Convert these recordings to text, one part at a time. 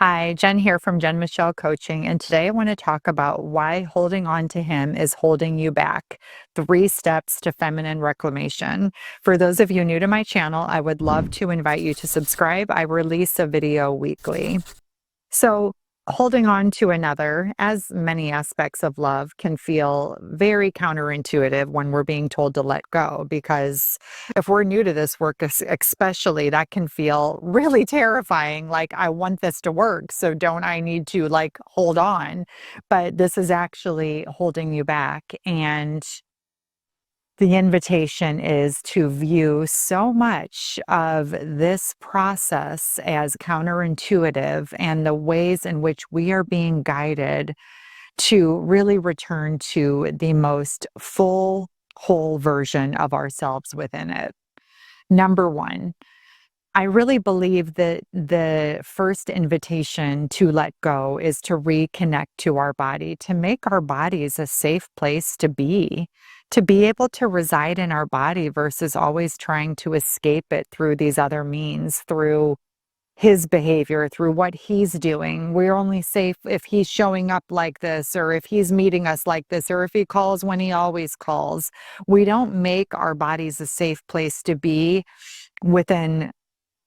Hi, Jen here from Jen Michelle Coaching, and today I want to talk about why holding on to him is holding you back. 3 steps to feminine reclamation. For those of you new to my channel, I would love to invite you to subscribe. I release a video weekly. So, holding on to another, as many aspects of love, can feel very counterintuitive when we're being told to let go. Because if we're new to this work, especially, that can feel really terrifying. Like, I want this to work. So, don't I need to hold on? But this is actually holding you back. And the invitation is to view so much of this process as counterintuitive and the ways in which we are being guided to really return to the most full, whole version of ourselves within it. Number one, I really believe that the first invitation to let go is to reconnect to our body, to make our bodies a safe place to be able to reside in our body versus always trying to escape it through these other means, through his behavior, through what he's doing. We're only safe if he's showing up like this, or if he's meeting us like this, or if he calls when he always calls. We don't make our bodies a safe place to be within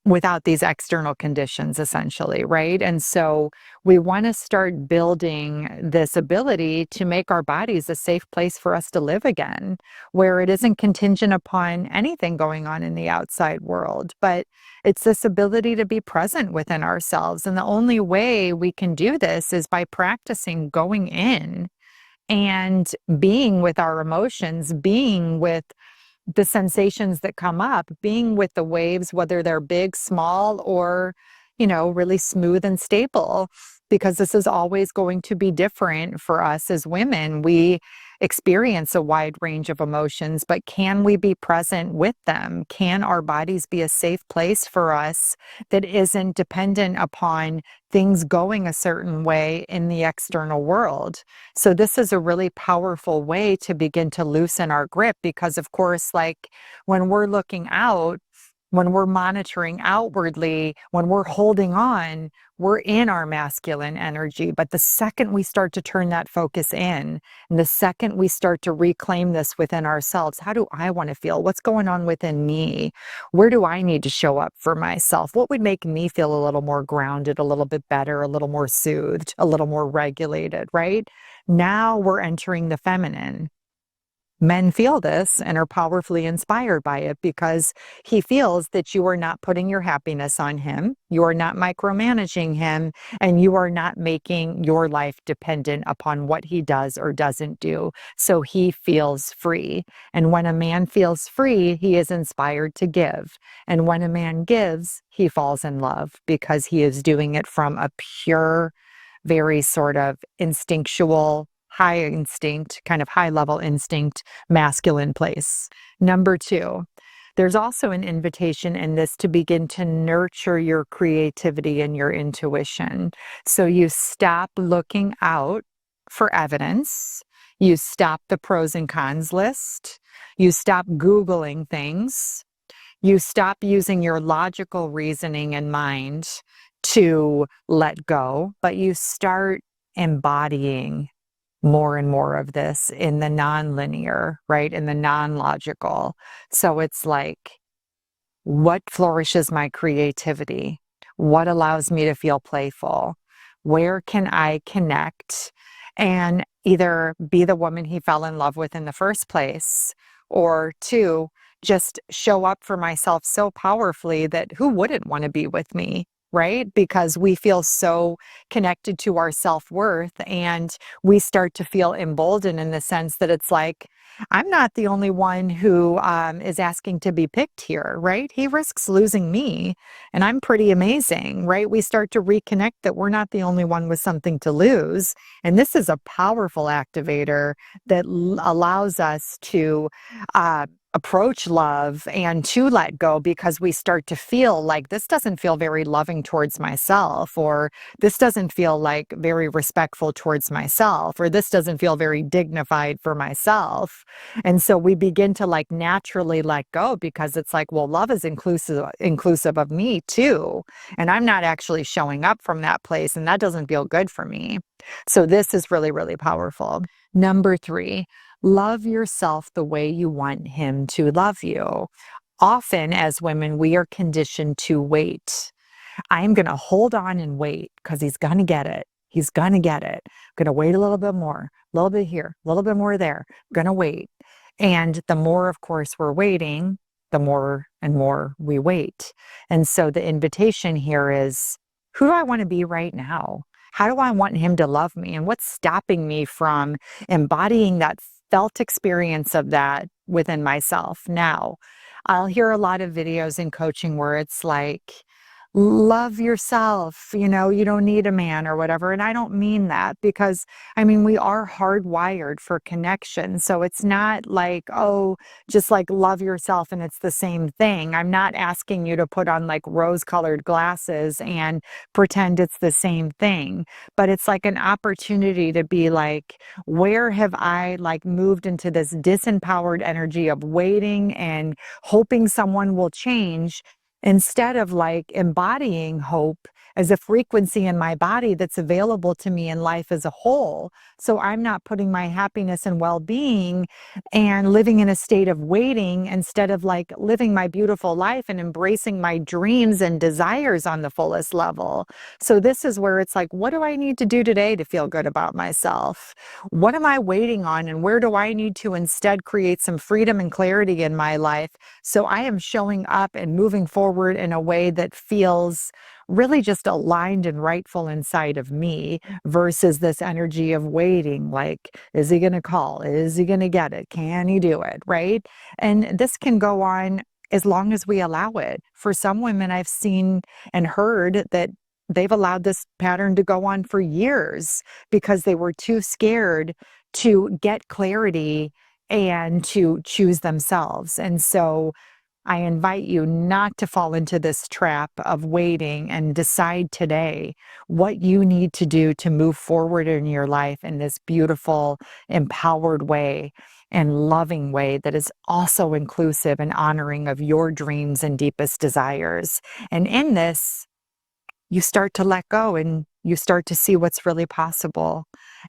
without these external conditions, essentially, right? And so we want to start building this ability to make our bodies a safe place for us to live again, where it isn't contingent upon anything going on in the outside world, but it's this ability to be present within ourselves. And the only way we can do this is by practicing going in and being with our emotions, being with the sensations that come up, being with the waves, whether they're big, small, or, really smooth and stable, because this is always going to be different for us as women. We experience a wide range of emotions, but can we be present with them? Can our bodies be a safe place for us that isn't dependent upon things going a certain way in the external world? So this is a really powerful way to begin to loosen our grip because, of course, when we're looking out, when we're monitoring outwardly, when we're holding on, we're in our masculine energy. But the second we start to turn that focus in, and the second we start to reclaim this within ourselves, how do I want to feel? What's going on within me? Where do I need to show up for myself? What would make me feel a little more grounded, a little bit better, a little more soothed, a little more regulated, right? Now we're entering the feminine. Men feel this and are powerfully inspired by it because he feels that you are not putting your happiness on him, you are not micromanaging him, and you are not making your life dependent upon what he does or doesn't do. So he feels free. And when a man feels free, he is inspired to give. And when a man gives, he falls in love because he is doing it from a pure, very sort of instinctual, high instinct, kind of high level instinct, masculine place. Number two, there's also an invitation in this to begin to nurture your creativity and your intuition. So you stop looking out for evidence. You stop the pros and cons list. You stop Googling things. You stop using your logical reasoning and mind to let go, but you start embodying more and more of this in the non-linear, right? In the non-logical. So it's like, what flourishes my creativity? What allows me to feel playful? Where can I connect and either be the woman he fell in love with in the first place, or two, just show up for myself so powerfully that who wouldn't want to be with me? Right? Because we feel so connected to our self-worth and we start to feel emboldened in the sense that it's like, I'm not the only one who is asking to be picked here, right? He risks losing me and I'm pretty amazing, right? We start to reconnect that we're not the only one with something to lose. And this is a powerful activator that allows us to approach love and to let go because we start to feel like this doesn't feel very loving towards myself, or this doesn't feel like very respectful towards myself, or this doesn't feel very dignified for myself. And so we begin to like naturally let go because it's like, well, love is inclusive of me too. And I'm not actually showing up from that place, and that doesn't feel good for me. So this is really, really powerful. Number 3, love yourself the way you want him to love you. Often as women, we are conditioned to wait. I'm going to hold on and wait because he's going to get it. He's going to get it. I'm going to wait a little bit more, a little bit here, a little bit more there. I'm going to wait. And the more, of course, we're waiting, the more and more we wait. And so the invitation here is, who do I want to be right now? How do I want him to love me? And what's stopping me from embodying that felt experience of that within myself now? I'll hear a lot of videos in coaching where it's like, love yourself, you don't need a man or whatever. And I don't mean that because I mean, we are hardwired for connection. So it's not like, oh, just like love yourself and it's the same thing. I'm not asking you to put on like rose colored glasses and pretend it's the same thing, but it's like an opportunity to be like, where have I like moved into this disempowered energy of waiting and hoping someone will change, instead of like embodying hope as a frequency in my body that's available to me in life as a whole. So I'm not putting my happiness and well-being and living in a state of waiting instead of like living my beautiful life and embracing my dreams and desires on the fullest level. So this is where it's like, what do I need to do today to feel good about myself? What am I waiting on, and where do I need to instead create some freedom and clarity in my life so I am showing up and moving forward in a way that feels really just aligned and rightful inside of me versus this energy of waiting, like, is he going to call? Is he going to get it? Can he do it? Right? And this can go on as long as we allow it. For some women, I've seen and heard that they've allowed this pattern to go on for years because they were too scared to get clarity and to choose themselves. And so I invite you not to fall into this trap of waiting, and decide today what you need to do to move forward in your life in this beautiful, empowered way and loving way that is also inclusive and honoring of your dreams and deepest desires. And in this, you start to let go and you start to see what's really possible.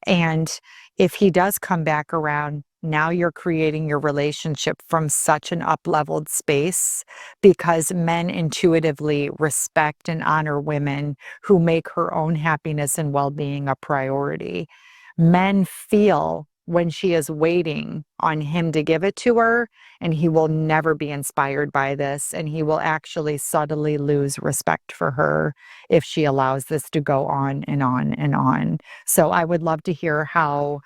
And if he does come back around, now you're creating your relationship from such an up-leveled space because men intuitively respect and honor women who make her own happiness and well-being a priority. Men feel when she is waiting on him to give it to her, and he will never be inspired by this, and he will actually subtly lose respect for her if she allows this to go on and on and on. So I would love to hear how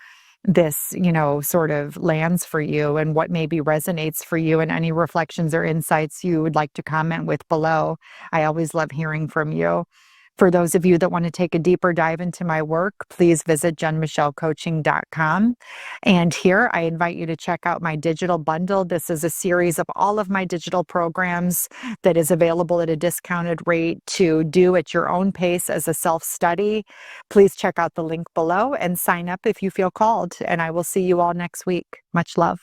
this, sort of lands for you and what maybe resonates for you, and any reflections or insights you would like to comment with below. I always love hearing from you. For those of you that want to take a deeper dive into my work, please visit jenmichellecoaching.com. And here I invite you to check out my digital bundle. This is a series of all of my digital programs that is available at a discounted rate to do at your own pace as a self-study. Please check out the link below and sign up if you feel called. And I will see you all next week. Much love.